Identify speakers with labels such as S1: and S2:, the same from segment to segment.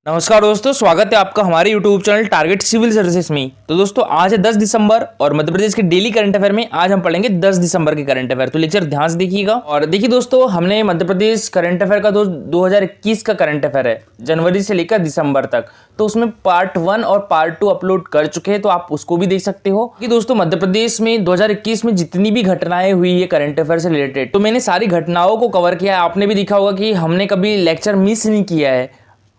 S1: नमस्कार दोस्तों, स्वागत है आपका हमारे YouTube channel target civil services में। तो दोस्तों आज है 10 दिसंबर और मध्य प्रदेश के डेली करंट अफेयर में आज हम पढ़ेंगे 10 दिसंबर के करंट अफेयर। तो लेक्चर ध्यान से देखिएगा। और देखिए दोस्तों, हमने मध्य प्रदेश करंट अफेयर का 2021 का करंट अफेयर है, जनवरी से लेकर दिसंबर तक। तो उसमें पार्ट 1 और पार्ट 2 अपलोड कर चुके हैं, तो आप उसको भी देख सकते हो कि दोस्तों मध्य प्रदेश में 2021 में जितनी भी घटनाएं हुई है करंट अफेयर से रिलेटेड, तो मैंने सारी घटनाओं को कवर किया है। आपने भी देखा होगा कि हमने कभी लेक्चर मिस नहीं किया है,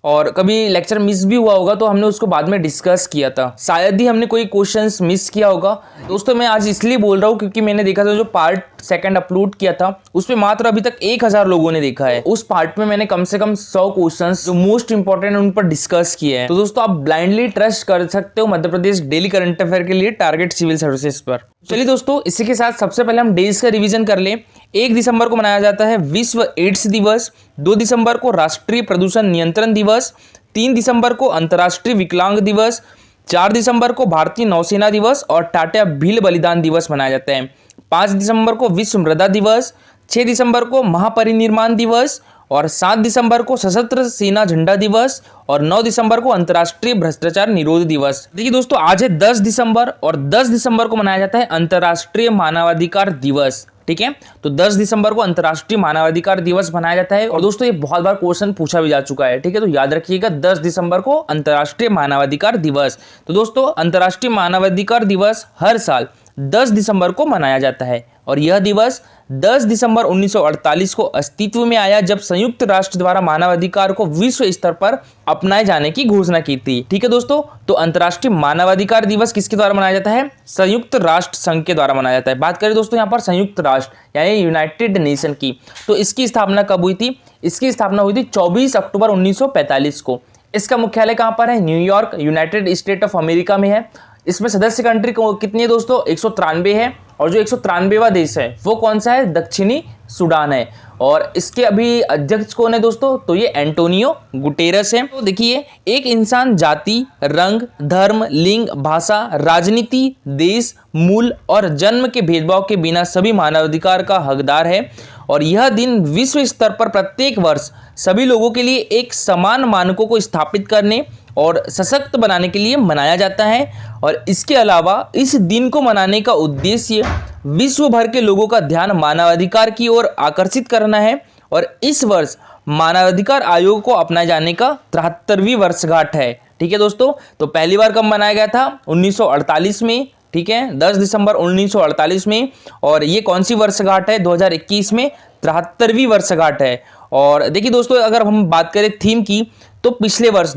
S1: और कभी लेक्चर मिस भी हुआ होगा तो हमने उसको बाद में डिस्कस किया था। शायद ही हमने कोई क्वेश्चंस मिस किया होगा। दोस्तों मैं आज इसलिए बोल रहा हूँ क्योंकि मैंने देखा था जो पार्ट 2 अपलोड किया था उसमें मात्र अभी तक 1000 लोगों ने देखा है। उस पार्ट में मैंने कम से कम 100 क्वेश्चंस जो मोस्ट इंपॉर्टेंट है उन पर डिस्कस किए हैं। तो दोस्तों आप ब्लाइंडली ट्रस्ट कर सकते हो Madhya Pradesh daily current affair के लिए टारगेट सिविल सर्विसेज पर। चलिए दोस्तों, इसी के साथ सबसे पहले हम डेज का रिवीजन कर लें। 1 दिसंबर को मनाया जाता है विश्व एड्स दिवस, 2 दिसंबर को राष्ट्रीय प्रदूषण नियंत्रण दिवस, 3 दिसंबर को अंतर्राष्ट्रीय विकलांग दिवस, 4 दिसंबर को भारतीय नौसेना दिवस और टाटा भील बलिदान दिवस मनाया जाता है, 5 दिसंबर को विश्व मृदा दिवस, 6 दिसंबर को महापरिनिर्वाण दिवस और 7 दिसंबर को सशस्त्र सेना झंडा दिवस और 9 दिसंबर को अंतर्राष्ट्रीय भ्रष्टाचार निरोध दिवस। देखिए दोस्तों, आज है 10 दिसंबर और 10 दिसंबर को मनाया जाता है अंतर्राष्ट्रीय मानवाधिकार दिवस। ठीक है, तो 10 दिसंबर को अंतर्राष्ट्रीय मानवाधिकार दिवस मनाया जाता है। और दोस्तों ये बहुत बार क्वेश्चन पूछा भी जा चुका है। ठीक है, तो याद रखिएगा 10 दिसंबर को अंतर्राष्ट्रीय मानवाधिकार दिवस। तो दोस्तों अंतर्राष्ट्रीय मानवाधिकार दिवस हर साल 10 दिसंबर को मनाया जाता है और यह दिवस 10 दिसंबर 1948 को अस्तित्व में आया जब संयुक्त राष्ट्र द्वारा मानवाधिकार को विश्व स्तर पर अपनाए जाने की घोषणा की थी। ठीक है दोस्तों, तो अंतर्राष्ट्रीय मानवाधिकार दिवस किसके द्वारा मनाया जाता है? संयुक्त राष्ट्र संघ के द्वारा मनाया जाता है। बात करें दोस्तों यहाँ पर संयुक्त राष्ट्र यानी यूनाइटेड नेशन की, तो इसकी स्थापना कब हुई थी? इसकी स्थापना हुई थी 24 अक्टूबर 1945 को। इसका मुख्यालय कहाँ पर है? New York, United state of America में है। इसमें सदस्य कंट्री कितनी है दोस्तों? 193 है। और जो 193वां देश है वो कौन सा है? दक्षिणी सूडान है। और इसके अभी अध्यक्ष कौन है दोस्तों? तो ये एंटोनियो गुटेरस है। तो देखिए, एक इंसान जाति, रंग, धर्म, लिंग, भाषा, राजनीति, देश, मूल और जन्म के भेदभाव के बिना सभी मानवाधिकार का हकदार है। और यह दिन विश्व स्तर पर प्रत्येक वर्ष सभी लोगों के लिए एक समान मानकों को स्थापित करने और सशक्त बनाने के लिए मनाया जाता है। और इसके अलावा इस दिन को मनाने का उद्देश्य विश्व भर के लोगों का ध्यान मानवाधिकार की ओर आकर्षित करना है। और इस वर्ष मानवाधिकार आयोग को अपनाए जाने का 73वीं वर्षगांठ है। ठीक है दोस्तों, तो पहली बार कब मनाया गया था? 1948 में। ठीक है, 10 दिसंबर 1948 में। और ये कौन सी वर्षगांठ है? 2021 में 73वीं वर्षगांठ है। और देखिए दोस्तों, अगर हम बात करें थीम की, तो पिछले वर्ष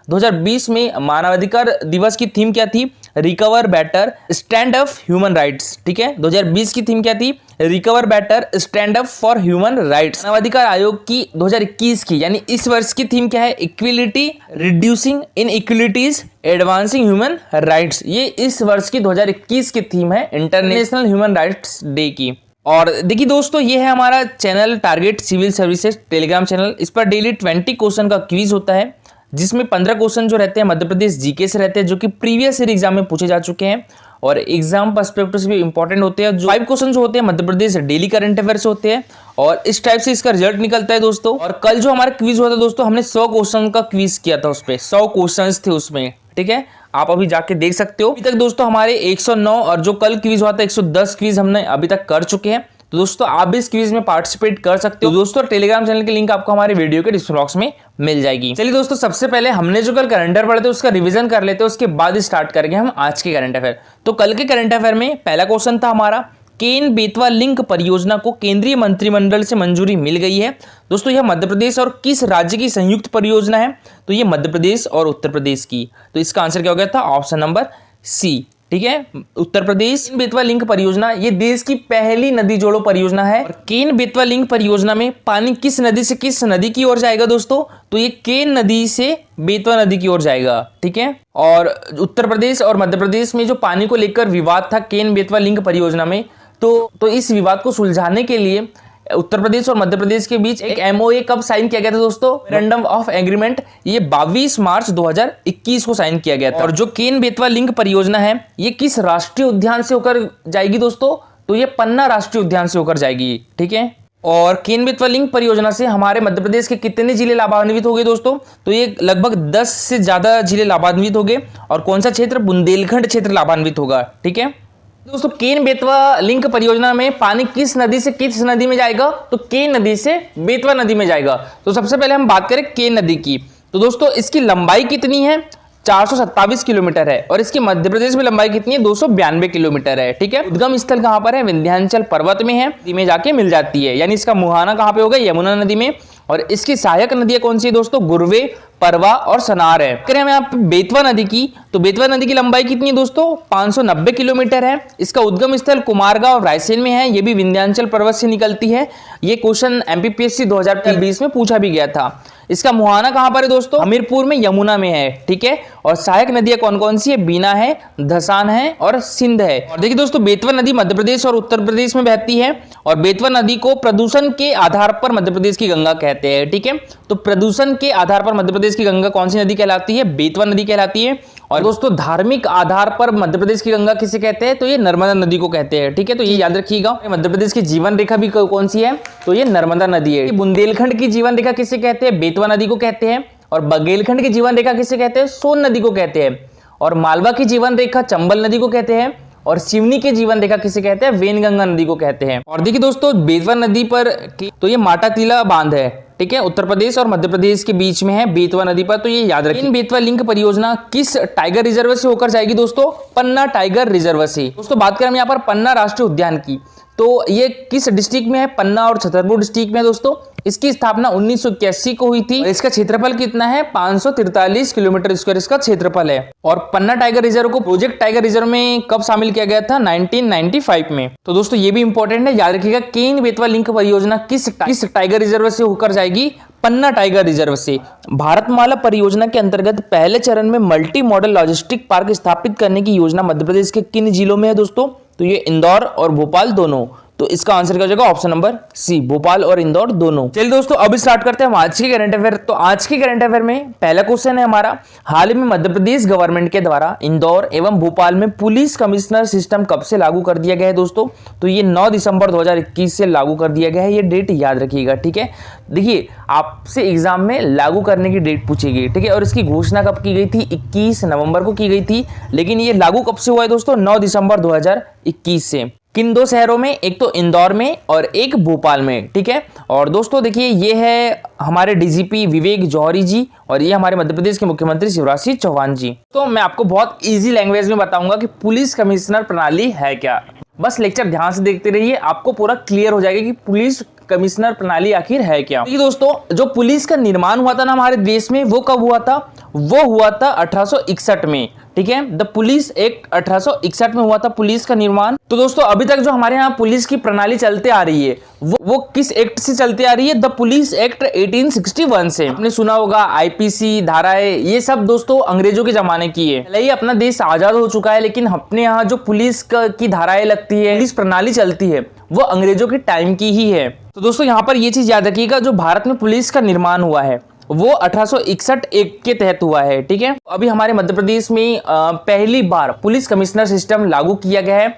S1: 2020 में मानवाधिकार दिवस की थीम क्या थी? Recover better, stand up human rights. ठीक है, 2020 की थीम क्या थी? Recover better, stand up for human rights. मानवाधिकार आयोग की 2021 की यानी इस वर्ष की थीम क्या है? Equality, reducing inequalities, advancing human rights. ये इस वर्ष की 2021 की थीम है इंटरनेशनल ह्यूमन राइट्स डे की। और देखिए दोस्तों, ये है हमारा channel target civil services Telegram channel. इस पर डेली 20 क्वेश्चन का क्विज होता है, जिसमें 15 क्वेश्चन जो रहते हैं मध्य प्रदेश जीके से रहते हैं, जो कि प्रीवियस ईयर एग्जाम में पूछे जा चुके हैं और एग्जाम पर्सपेक्टिव से भी इंपॉर्टेंट होते हैं। जो 5 क्वेश्चन जो होते हैं Madhya Pradesh daily current affair से होते हैं और इस टाइप से इसका रिजल्ट निकलता है दोस्तों। और कल जो हमारा क्विज हुआ था दोस्तों, हमने 100 क्वेश्चन का क्विज किया था, उस पर 100 क्वेश्चन थे उसमें। ठीक है, आप अभी जाके देख सकते हो। अभी तक दोस्तों हमारे 109 और जो कल क्विज हुआ था 110 क्विज हमने अभी तक कर चुके हैं। तो दोस्तों आप भी इस क्विज में पार्टिसिपेट कर सकते हो। दोस्तों टेलीग्राम चैनल की लिंक आपको हमारे वीडियो के डिस्क्रिप्शन बॉक्स में मिल जाएगी। चलिए दोस्तों, सबसे पहले हमने जो कल करंट अफेयर पढ़े थे उसका रिवीजन कर लेते हैं, उसके बाद स्टार्ट करेंगे हम आज के करंट अफेयर। तो कल के करंट अफेयर में पहला क्वेश्चन था हमारा, केन बेतवा लिंक परियोजना को केंद्रीय मंत्रिमंडल से मंजूरी मिल गई है। दोस्तों यह मध्य प्रदेश और किस राज्य की संयुक्त परियोजना है? तो ये मध्य प्रदेश और उत्तर प्रदेश की। तो इसका आंसर क्या हो गया था? Option number C. ठीक है, उत्तर प्रदेश। बेतवा लिंक परियोजना ये देश की पहली नदी जोड़ो परियोजना है। और केन बेतवा लिंक परियोजना में पानी किस नदी से किस नदी की ओर जाएगा दोस्तों? तो ये केन नदी से बेतवा नदी की ओर जाएगा। ठीक है, और उत्तर प्रदेश और मध्य प्रदेश में जो पानी को लेकर विवाद था केन बेतवा लिंक परियोजना में, तो इस विवाद को सुलझाने के लिए उत्तर प्रदेश और मध्य प्रदेश के बीच एक एमओए कब साइन किया गया था दोस्तों? मेमोरेंडम ऑफ एग्रीमेंट ये 22 मार्च 2021 को साइन किया गया था। और जो केन बेतवा लिंक परियोजना है ये किस राष्ट्रीय उद्यान से होकर जाएगी दोस्तों? तो ये पन्ना राष्ट्रीय उद्यान से होकर जाएगी। ठीक है, और केन बेतवा लिंक परियोजना से हमारे मध्य प्रदेश के कितने जिले लाभान्वित हो गए दोस्तों? तो ये लगभग 10 से ज्यादा जिले लाभान्वित हो गए। और कौन सा क्षेत्र? बुंदेलखंड क्षेत्र लाभान्वित होगा। ठीक है दोस्तों, केन बेतवा लिंक परियोजना में पानी किस नदी से किस नदी में जाएगा? तो केन नदी से बेतवा नदी में जाएगा। तो सबसे पहले हम बात करें केन नदी की, तो दोस्तों इसकी लंबाई कितनी है? 427 किलोमीटर है। और इसकी मध्य प्रदेश में लंबाई कितनी है? 292 किलोमीटर है। ठीक है, उद्गम स्थल कहां पर है? विंध्याचल पर्वत में है, नदी में जाके मिल जाती है। यानी इसका मुहाना कहां पे होगा? यमुना नदी में। और इसकी सहायक नदियां कौन सी है दोस्तों? गुरवे, परवा और सनार है। करें हम यहाँ पे बेतवा नदी की, तो बेतवा नदी की लंबाई कितनी है दोस्तों? 590 किलोमीटर है। इसका उद्गम स्थल कुमारगांव रायसेन में है। ये भी विंध्याचल पर्वत से निकलती है। ये क्वेश्चन एमपीपीएससी 2020 में पूछा भी गया था। इसका मुहाना कहां पर है दोस्तों? हमीरपुर में, यमुना में है। ठीक है, और सहायक नदियां कौन कौन सी है? बीना है, धसान है और सिंध है। और देखिए दोस्तों, बेतवा नदी मध्य प्रदेश और उत्तर प्रदेश में बहती है। और बेतवा नदी को प्रदूषण के आधार पर मध्य प्रदेश की गंगा कहते हैं। ठीक है, तो प्रदूषण के आधार पर मध्य प्रदेश की गंगा कौन सी नदी कहलाती है? बेतवा नदी कहलाती है। और दोस्तों धार्मिक आधार पर मध्य प्रदेश की गंगा किसे कहते हैं? तो ये नर्मदा नदी को कहते हैं। ठीक है, तो ये याद रखिएगा। मध्य प्रदेश की जीवन रेखा भी कौन सी है? तो ये नर्मदा नदी है। बुंदेलखंड की जीवन रेखा किसे कहते हैं? बेतवा नदी को कहते हैं। और बघेलखंड की जीवन रेखा किसे कहते हैं? सोन नदी को कहते हैं। और मालवा की जीवन रेखा चंबल नदी को कहते हैं। और सिवनी की जीवन रेखा किसे कहते हैं? वेनगंगा नदी को कहते हैं। और देखिए दोस्तों, बेतवा नदी पर तो ये माटातीला बांध है। ठीक है, उत्तर प्रदेश और मध्य प्रदेश के बीच में है बेतवा नदी पर, तो ये याद रखिए। बेतवा लिंक परियोजना किस टाइगर रिजर्व से होकर जाएगी दोस्तों? पन्ना टाइगर रिजर्व से। दोस्तों बात करें हम यहाँ पर पन्ना राष्ट्रीय उद्यान की, तो ये किस डिस्ट्रिक्ट में है? पन्ना और छतरपुर डिस्ट्रिक्ट में है दोस्तों। इसकी स्थापना 1981 को हुई थी। इसका क्षेत्रफल कितना है? 543 किलोमीटर स्क्वायर इसका क्षेत्रफल है। और पन्ना टाइगर रिजर्व को प्रोजेक्ट टाइगर रिजर्व में कब शामिल किया गया था? 1995 में। तो दोस्तों ये भी इंपॉर्टेंट है, याद रखिएगा। केन बेतवा लिंक परियोजना किस टाइगर रिजर्व से होकर जाएगी? पन्ना टाइगर रिजर्व से। भारतमाला परियोजना के अंतर्गत पहले चरण में मल्टी मॉडल लॉजिस्टिक पार्क स्थापित करने की योजना मध्य प्रदेश के किन जिलों में है दोस्तों? तो ये इंदौर और भोपाल दोनों। तो इसका आंसर क्या हो जाएगा? ऑप्शन नंबर सी, भोपाल और इंदौर दोनों। चलिए दोस्तों, अब स्टार्ट करते हैं हम आज की करंट अफेयर। तो आज की करंट अफेयर में पहला क्वेश्चन है हमारा, हाल ही में मध्य प्रदेश गवर्नमेंट के द्वारा इंदौर एवं भोपाल में पुलिस कमिश्नर सिस्टम कब से लागू कर दिया गया है दोस्तों? तो ये 9 दिसंबर 2021 से लागू कर दिया गया है। ये डेट याद रखिएगा। ठीक है, देखिए आपसे एग्जाम में लागू करने की डेट पूछी गई। ठीक है, और इसकी घोषणा कब की गई थी? 21 नवंबर को की गई थी। लेकिन ये लागू कब से हुआ है दोस्तों? 9 दिसंबर 2021 से। किन 2 शहरों में? एक तो इंदौर में और एक भोपाल में। ठीक है, और दोस्तों देखिए ये है हमारे डीजीपी विवेक जौहरी जी और ये हमारे मध्य प्रदेश के मुख्यमंत्री शिवराज सिंह चौहान जी। तो मैं आपको बहुत इजी लैंग्वेज में बताऊंगा कि पुलिस कमिश्नर प्रणाली है क्या। बस लेक्चर ध्यान से देखते रहिए, आपको पूरा क्लियर हो जाएगा कि पुलिस कमिश्नर प्रणाली आखिर है क्या। देखिए दोस्तों, जो पुलिस का निर्माण हुआ था ना हमारे देश में, वो कब हुआ था? वो हुआ था 1861 में। ठीक है, द पुलिस एक्ट 1861 में हुआ था पुलिस का निर्माण। तो दोस्तों अभी तक जो हमारे यहाँ पुलिस की प्रणाली चलते आ रही है वो किस एक्ट से चलती आ रही है? द पुलिस एक्ट 1861 से। आपने सुना होगा आईपीसी धाराएं, ये सब दोस्तों अंग्रेजों के जमाने की है। पहले ही अपना देश आजाद हो चुका है, लेकिन अपने यहाँ जो पुलिस की धाराएं लगती है, पुलिस प्रणाली चलती है, वो अंग्रेजों के टाइम की ही है। तो दोस्तों यहाँ पर ये चीज याद रखिएगा, जो भारत में पुलिस का निर्माण हुआ है वो 1861 एक्ट के तहत हुआ है। ठीक है, अभी हमारे मध्य प्रदेश में पहली बार पुलिस कमिश्नर सिस्टम लागू किया गया है।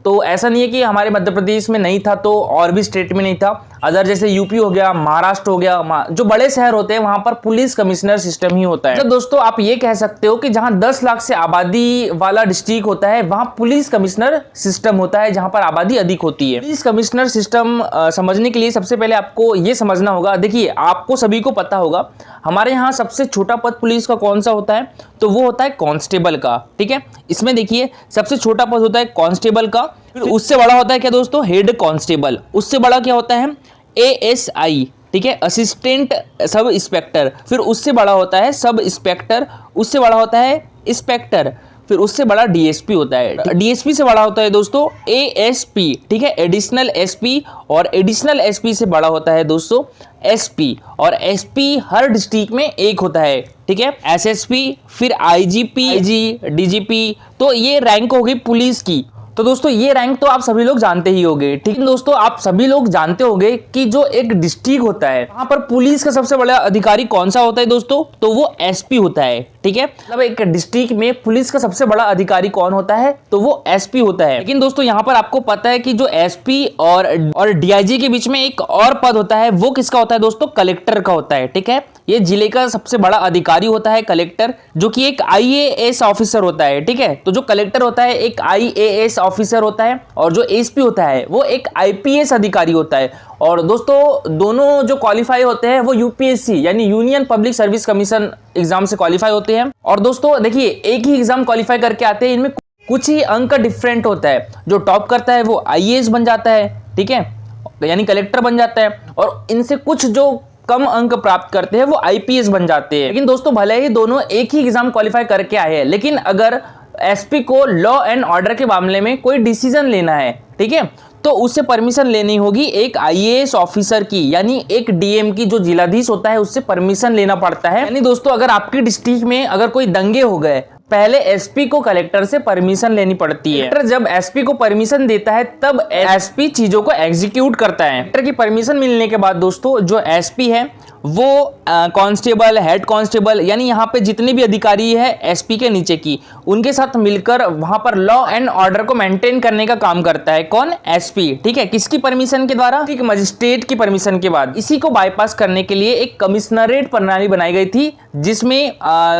S1: तो ऐसा नहीं है कि हमारे मध्य प्रदेश में नहीं था तो और भी स्टेट में नहीं था। अदर जैसे यूपी हो गया, महाराष्ट्र हो गया, जो बड़े शहर होते हैं वहां पर पुलिस कमिश्नर सिस्टम ही होता है। तो दोस्तों आप ये कह सकते हो कि जहां 10 लाख से आबादी वाला डिस्ट्रिक्ट होता है वहां पुलिस कमिश्नर सिस्टम होता है, जहां पर आबादी अधिक होती है। पुलिस कमिश्नर सिस्टम समझने के लिए सबसे पहले आपको ये समझना होगा। देखिए आपको सभी को पता होगा हमारे यहाँ सबसे छोटा पद पुलिस का कौन सा होता है? तो वो होता है कांस्टेबल का। ठीक है, इसमें देखिए सबसे छोटा पद होता है कांस्टेबल का, फिर उससे बड़ा होता है क्या दोस्तों? Head constable. उससे बड़ा क्या होता है? एएसआई। ठीक है, असिस्टेंट सब इंस्पेक्टर। फिर उससे बड़ा होता है सब इंस्पेक्टर। उससे बड़ा होता है इंस्पेक्टर। फिर उससे बड़ा डीएसपी होता है। डीएसपी से बड़ा होता है दोस्तों एएसपी। ठीक है, एडिशनल एसपी। और एडिशनल एसपी से बड़ा होता है दोस्तों एसपी। और एसपी हर डिस्ट्रिक्ट में एक होता है। ठीक है, एसएसपी, फिर आईजीपी, आईजी, डीजीपी। तो ये रैंक हो गई पुलिस की। तो दोस्तों ये रैंक तो आप सभी लोग जानते ही होंगे। ठीक है दोस्तों, आप सभी लोग जानते होंगे कि जो एक डिस्ट्रिक्ट होता है वहां पर पुलिस का सबसे बड़ा अधिकारी कौन सा होता है दोस्तों? तो वो एसपी होता है। ठीक है। मतलब एक डिस्ट्रिक्ट में पुलिस का सबसे बड़ा अधिकारी कौन होता है, तो वो एसपी होता है। लेकिन दोस्तों यहाँ पर आपको पता है कि जो एसपी और डीआईजी के बीच में एक और पद होता है, वो किसका होता है दोस्तों, कलेक्टर का होता है। ठीक है, ये जिले का सबसे बड़ा अधिकारी होता है कलेक्टर, जो कि एक आईएएस ऑफिसर होता है। ठीक है, तो जो कलेक्टर होता है एक आईएएस ऑफिसर होता है, और जो एसपी होता है वो एक आईपीएस अधिकारी होता है। और दोस्तों दोनों जो क्वालिफाई होते हैं वो यूपीएससी यानी union public service commission exam से क्वालिफाई होते हैं। और दोस्तों देखिए, एक ही एग्जाम क्वालिफाई करके आते हैं, इनमें कुछ ही अंक डिफरेंट होता है। जो टॉप करता है वो आईएएस बन जाता है, ठीक है, यानी कलेक्टर बन जाता है, और इनसे कुछ जो कम अंक प्राप्त करते हैं वो आईपीएस बन जाते हैं। लेकिन दोस्तों भले ही दोनों एक ही एग्जाम क्वालिफाई करके आए हैं, लेकिन अगर एसपी को लॉ एंड ऑर्डर के मामले में कोई डिसीजन लेना है, ठीक है, तो उससे परमिशन लेनी होगी एक आईएएस ऑफिसर की, यानी एक डीएम की, जो जिलाधीश होता है, उससे परमिशन लेना पड़ता है। यानी दोस्तों अगर आपकी डिस्ट्रिक्ट में अगर कोई दंगे हो गए, पहले एसपी को कलेक्टर से परमिशन लेनी पड़ती है। कलेक्टर जब एसपी को परमिशन देता है तब एसपी चीजों को एग्जीक्यूट करता है। कलेक्टर की परमिशन मिलने के बाद दोस्तों जो एसपी है वो कांस्टेबल, हेड कांस्टेबल, यानी यहाँ पे जितने भी अधिकारी है एसपी के नीचे की, उनके साथ मिलकर वहां पर लॉ एंड ऑर्डर को मेंटेन करने का काम करता है। कौन, एसपी। ठीक है, किसकी परमिशन के द्वारा, ठीक, मजिस्ट्रेट की परमिशन के बाद। इसी को बाईपास करने के लिए एक कमिश्नरेट प्रणाली बनाई गई थी, जिसमें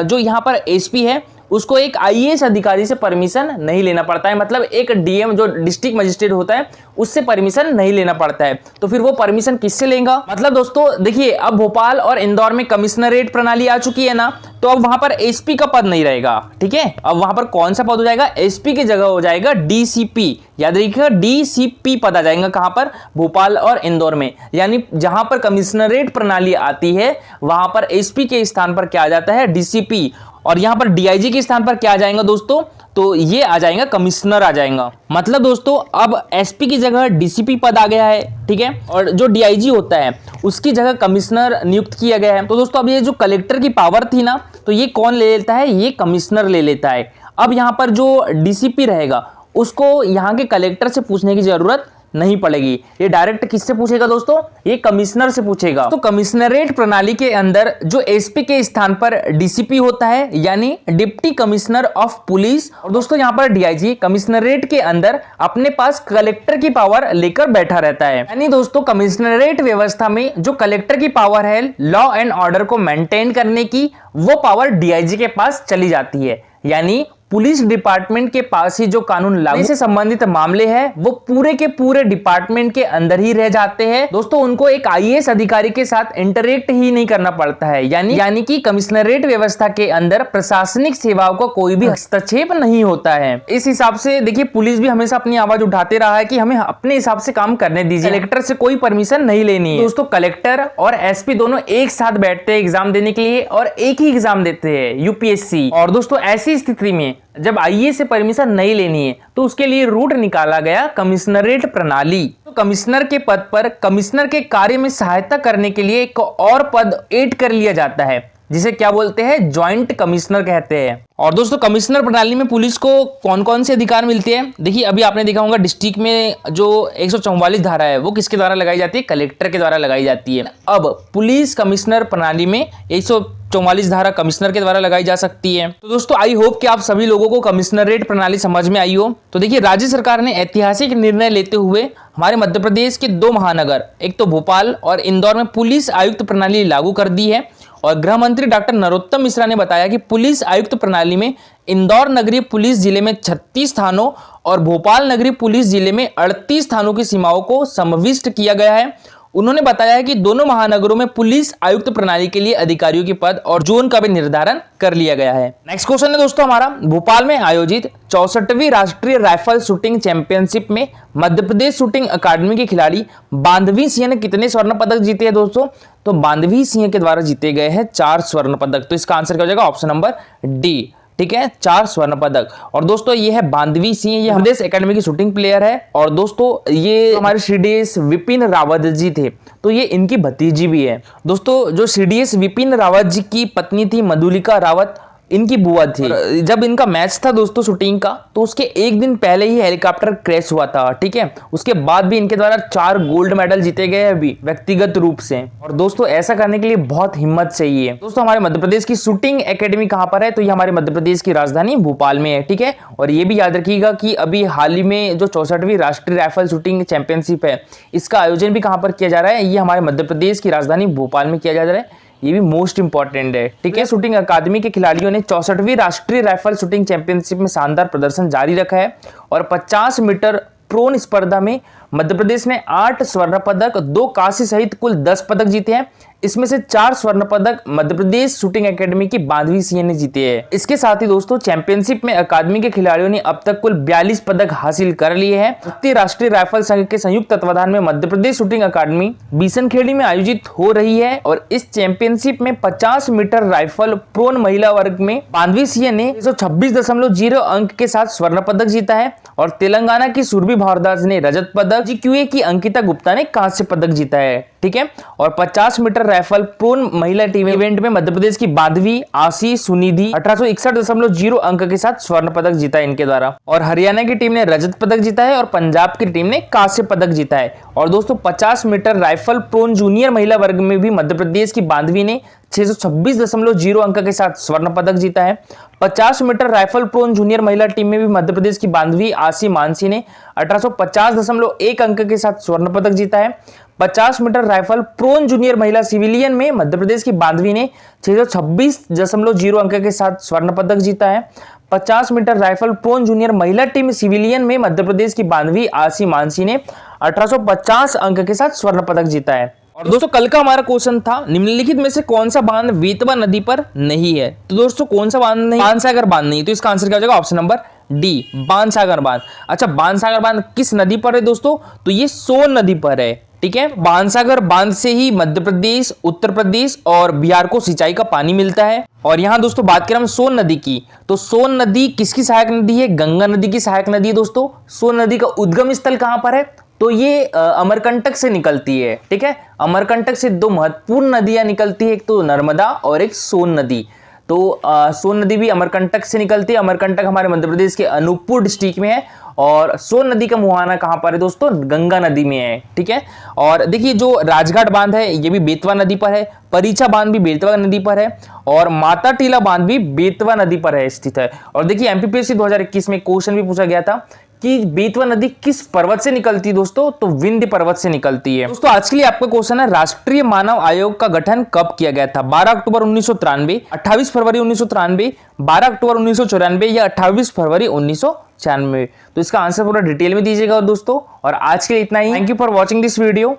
S1: जो यहाँ पर एसपी है उसको एक आईएएस अधिकारी से परमिशन नहीं लेना पड़ता है। मतलब एक डीएम जो डिस्ट्रिक्ट मजिस्ट्रेट होता है उससे परमिशन नहीं लेना पड़ता है। तो फिर वो परमिशन किससे लेगा, मतलब दोस्तों देखिए, अब भोपाल और इंदौर में कमिश्नरेट प्रणाली आ चुकी है ना, तो अब वहां पर एसपी का पद नहीं रहेगा। ठीक है, अब वहां पर कौन सा पद हो जाएगा, एसपी की जगह हो जाएगा डीसीपी। याद रखिएगा, डीसीपी पद आ जाएगा कहां पर, भोपाल और इंदौर में। यानी जहां पर कमिश्नरेट प्रणाली आती है वहां पर एसपी के स्थान पर क्या आ जाता है, डीसीपी, और यहां पर डीआईजी के स्थान पर क्या आ जाएगा दोस्तों, तो ये आ जाएगा कमिश्नर आ जाएगा। मतलब दोस्तों अब एसपी की जगह डीसीपी पद आ गया है, ठीक है, और जो डीआईजी होता है उसकी जगह कमिश्नर नियुक्त किया गया है। तो दोस्तों अब ये जो कलेक्टर की पावर थी ना, तो ये कौन ले लेता है, ये कमिश्नर ले लेता है। अब यहाँ पर जो डीसीपी रहेगा उसको यहाँ के कलेक्टर से पूछने की जरूरत नहीं पड़ेगी, ये डायरेक्ट किससे पूछेगा दोस्तों, ये कमिश्नर से पूछेगा। तो कमिश्नरेट प्रणाली के अंदर जो एसपी के स्थान पर डीसीपी होता है, यानी डिप्टी कमिश्नर ऑफ पुलिस, और दोस्तों यहाँ पर डीआईजी कमिश्नरेट के अंदर अपने पास कलेक्टर की पावर लेकर बैठा रहता है। यानी दोस्तों कमिश्नरेट व्यवस्था में जो कलेक्टर की पावर है लॉ एंड ऑर्डर को मेंटेन करने की, वो पावर डीआईजी के पास चली जाती है। यानी पुलिस डिपार्टमेंट के पास ही जो कानून लागू से संबंधित मामले हैं वो पूरे के पूरे डिपार्टमेंट के अंदर ही रह जाते हैं। दोस्तों उनको एक आईएएस अधिकारी के साथ इंटरेक्ट ही नहीं करना पड़ता है। यानी कि कमिश्नरेट व्यवस्था के अंदर प्रशासनिक सेवाओं का कोई भी हस्तक्षेप नहीं होता है। इस हिसाब से देखिए, पुलिस भी हमेशा अपनी आवाज उठाते रहा है कि हमें अपने हिसाब से काम करने दीजिए, कलेक्टर से कोई परमिशन नहीं लेनी है। दोस्तों कलेक्टर और एसपी दोनों एक साथ बैठते हैं एग्जाम देने के लिए और एक ही एग्जाम देते हैं, यूपीएससी। और दोस्तों ऐसी स्थिति में जब आईएएस से परमिशन नहीं लेनी है तो उसके लिए रूट निकाला गया कमिश्नरेट प्रणाली। तो कमिश्नर के पद पर कमिश्नर के कार्य में सहायता करने के लिए एक और पद ऐड कर लिया जाता है, जिसे क्या बोलते हैं, ज्वाइंट कमिश्नर कहते हैं। और दोस्तों कमिश्नर प्रणाली में पुलिस को कौन कौन से अधिकार मिलते हैं, देखिए अभी आपने देखा होगा डिस्ट्रिक्ट में जो 144 धारा है वो किसके द्वारा लगाई जाती है, कलेक्टर के द्वारा लगाई जाती है। अब पुलिस कमिश्नर प्रणाली में 144 धारा कमिश्नर के द्वारा लगाई जा सकती है। तो दोस्तों आई होप कि आप सभी लोगों को कमिश्नरेट प्रणाली समझ में आई हो। तो देखिए, राज्य सरकार ने ऐतिहासिक निर्णय लेते हुए हमारे मध्य प्रदेश के 2 महानगर, एक तो भोपाल और इंदौर में पुलिस आयुक्त प्रणाली लागू कर दी है। और गृह मंत्री डॉक्टर नरोत्तम मिश्रा ने बताया कि पुलिस आयुक्त प्रणाली में इंदौर नगरीय पुलिस जिले में 36 थानों और भोपाल नगरीय पुलिस जिले में 38 थानों की सीमाओं को समाविष्ट किया गया है। उन्होंने बताया है कि दोनों महानगरों में पुलिस आयुक्त प्रणाली के लिए अधिकारियों के पद और जोन का भी निर्धारण कर लिया गया है। नेक्स्ट क्वेश्चन है दोस्तों हमारा, भोपाल में आयोजित 64वीं राष्ट्रीय राइफल शूटिंग चैंपियनशिप में मध्य प्रदेश शूटिंग अकादमी के खिलाड़ी बांधवी सिंह ने कितने स्वर्ण पदक जीते हैं दोस्तों, तो बांधवी सिंह के द्वारा जीते गए हैं 4 स्वर्ण पदक। तो इसका आंसर क्या हो जाएगा, ऑप्शन नंबर डी, ठीक है, 4 स्वर्ण पदक। और दोस्तों ये है बांधवी सिंह, ये प्रदेश एकेडमी की शूटिंग प्लेयर है। और दोस्तों ये हमारे सीडीएस विपिन रावत जी थे, तो ये इनकी भतीजी भी है। दोस्तों जो सीडीएस विपिन रावत जी की पत्नी थी मधुलिका रावत, इनकी बुआ थी। जब इनका मैच था दोस्तों शूटिंग का, तो उसके एक दिन पहले ही हेलीकॉप्टर क्रैश हुआ था, ठीक है। उसके बाद भी इनके द्वारा 4 गोल्ड मेडल जीते गए अभी व्यक्तिगत रूप से। और दोस्तों ऐसा करने के लिए बहुत हिम्मत चाहिए। दोस्तों हमारे मध्य प्रदेश की शूटिंग एकेडमी कहां पर है, तो ये हमारे मध्य प्रदेश की राजधानी भोपाल में है, ठीक है। और ये भी याद रखिएगा कि अभी हाल ही में जो 64वीं राष्ट्रीय राइफल शूटिंग चैंपियनशिप है, इसका आयोजन भी कहां पर किया जा रहा है, ये हमारे मध्य प्रदेश की राजधानी भोपाल में किया जा रहा है। ये भी मोस्ट इंपॉर्टेंट है, ठीक है। शूटिंग अकादमी के खिलाड़ियों ने 64वीं राष्ट्रीय राइफल शूटिंग चैंपियनशिप में शानदार प्रदर्शन जारी रखा है और 50 मीटर प्रोन स्पर्धा में मध्य प्रदेश ने 8 स्वर्ण पदक, 2 कांस्य सहित कुल 10 पदक जीते हैं। इसमें से 4 स्वर्ण पदक मध्य प्रदेश शूटिंग एकेडमी की बांधवी सिंह ने जीते हैं। इसके साथ ही दोस्तों चैंपियनशिप में अकादमी के खिलाड़ियों ने अब तक कुल 42 पदक हासिल कर लिए हैं। भारतीय राष्ट्रीय राइफल संघ के संयुक्त तत्वाधान में मध्य प्रदेश शूटिंग अकादमी बिशनखेड़ी में आयोजित हो रही है और इस चैंपियनशिप में 50 मीटर राइफल प्रोन महिला वर्ग में बांधवी सिंह ने 126.0 अंक के साथ स्वर्ण पदक जीता है और तेलंगाना की सुरभि भारद्वाज ने रजत पदक, जीक्यूए की अंकिता गुप्ता ने कांस्य पदक जीता है, ठीक है। और 50 मीटर राइफल प्रोन महिला टीम इवेंट में मध्य प्रदेश की बांधवी आशी सुनिधि 1861.0 अंक के साथ स्वर्ण पदक जीता है इनके द्वारा। और हरियाणा की टीम ने रजत पदक जीता है और पंजाब की टीम ने कांस्य पदक जीता है। और दोस्तों 50 मीटर राइफल प्रोन जूनियर महिला वर्ग में भी मध्य प्रदेश की बांधवी ने 626.0 अंक के साथ स्वर्ण पदक जीता है। 50 मीटर राइफल प्रोन जूनियर महिला टीम में भी मध्य प्रदेश की बांधवी आशी मानसी ने 1850.1 अंक के साथ स्वर्ण पदक जीता है। 50 मीटर राइफल प्रोन जूनियर महिला सिविलियन में मध्य प्रदेश की बांधवी ने 626.0 अंक के साथ स्वर्ण पदक जीता है। 50 मीटर राइफल प्रोन जूनियर महिला टीम सिविलियन में मध्य प्रदेश की बांधवी आशी मानसी ने 1850 अंक के साथ स्वर्ण पदक जीता है। और दोस्तों कल का हमारा क्वेश्चन था निम्नलिखित में से कौन सा बांध बेतवा नदी पर नहीं है। तो दोस्तों कौन सा बांध नहीं, बाणसागर बांध नहीं, तो इसका आंसर क्या हो जाएगा, ऑप्शन नंबर डी, बाणसागर बांध। अच्छा बाणसागर बांध किस नदी पर है दोस्तों, तो ये सोन नदी पर है, ठीक है। बाणसागर बांध से ही मध्य प्रदेश, उत्तर प्रदेश और बिहार को सिंचाई का पानी मिलता है। और यहाँ दोस्तों बात करें हम सोन नदी की, तो सोन नदी किसकी सहायक नदी है, गंगा नदी की सहायक नदी है दोस्तों। सोन नदी का उद्गम स्थल कहां पर है, तो ये अमरकंटक से निकलती है, ठीक है। अमरकंटक से 2 महत्वपूर्ण नदियां निकलती है, एक तो नर्मदा और एक सोन नदी। तो सोन नदी भी अमरकंटक से निकलती है। अमरकंटक हमारे मध्य प्रदेश के अनूपपुर डिस्ट्रिक्ट में है और सोन नदी का मुहाना कहां पर है दोस्तों, गंगा नदी में है, ठीक है। और देखिए जो राजघाट बांध है ये भी बेतवा नदी पर है, परीक्षा बांध भी बेतवा नदी पर है और माता टीला बांध भी बेतवा नदी पर है स्थित है। और देखिए एमपीपीएससी 2021 में क्वेश्चन भी पूछा गया था कि बेतवा नदी किस पर्वत से निकलती है दोस्तों, तो विंध्य पर्वत से निकलती है। दोस्तों आज के लिए आपका क्वेश्चन है राष्ट्रीय मानव आयोग का गठन कब किया गया था, 12 अक्टूबर 1993, 28 फरवरी 1993, 12 अक्टूबर 1994 या 28 फरवरी 1996। तो इसका आंसर पूरा डिटेल में दीजिएगा दोस्तों। और आज के लिए इतना ही। Thank you for watching this video.